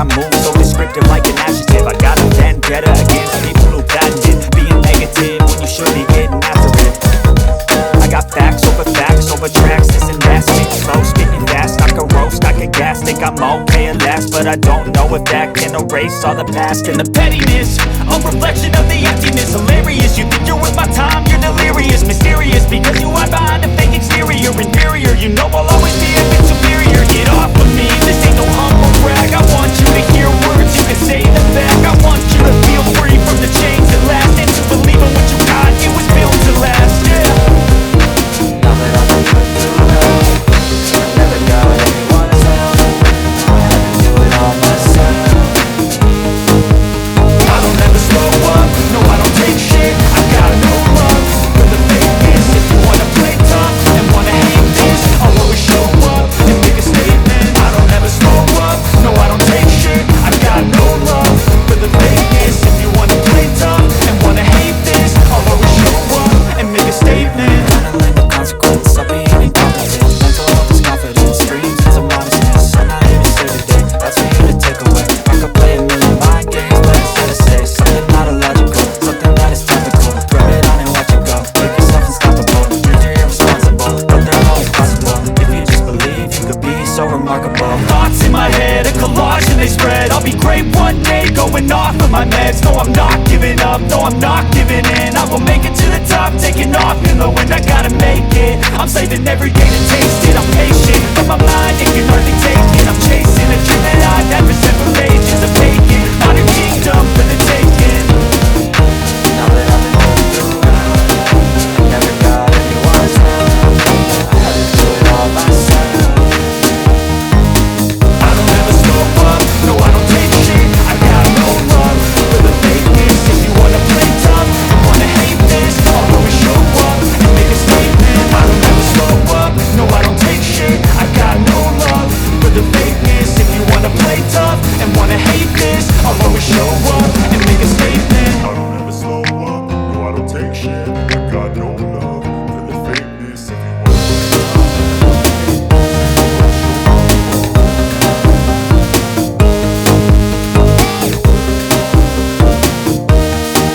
I move so descriptive like an adjective. I got a vendetta against people who patented being negative when you should be getting after it. I got facts over tracks, this and that. Speak slow, speaking fast, I can roast, I can gas. Think I'm okay at last, but I don't know if that can erase all the past. And the pettiness, a reflection of the emptiness. Hilarious, you think you're worth my time, you're delirious. Mysterious, because you hide behind a fake exterior. Inferior, you know I'll always be a bit superior. Get off of me, this ain't no humble brag. I want you to hear words, you can say them back. I want you to feel free from the chains that last, and to believe in what you got, it was built to last, yeah. Now that I've been put through hell, I never got anyone to tell. I had to do it all myself. I don't ever slow up, no I don't take shit. I got no love for the fakeness. If you wanna play tough and wanna hate this, I'll always show up and make a statement. I don't ever slow up, no I don't take shit. I got no love for the fakeness. If you wanna play tough and wanna hate this, I'll always show up and make a statement. Handling the consequence of being incompetent. Mental health is confidence, dreams is a modestness. I'm not here to save the day, that's for you to take away. I could play a million mind games, but instead I say something not illogical, something that is typical. Rub it on and watch it go, make yourself unstoppable. Dreams are irresponsible, but they're always possible. If you just believe, you could be so remarkable. Thoughts in my head, a collage and they spread. I'll be great one day, going off of my meds. No, I'm not giving up, no, I'm not giving in. I will make it to the top, taking off in the wind. I gotta make it, I'm saving every day to taste it. I'm patient,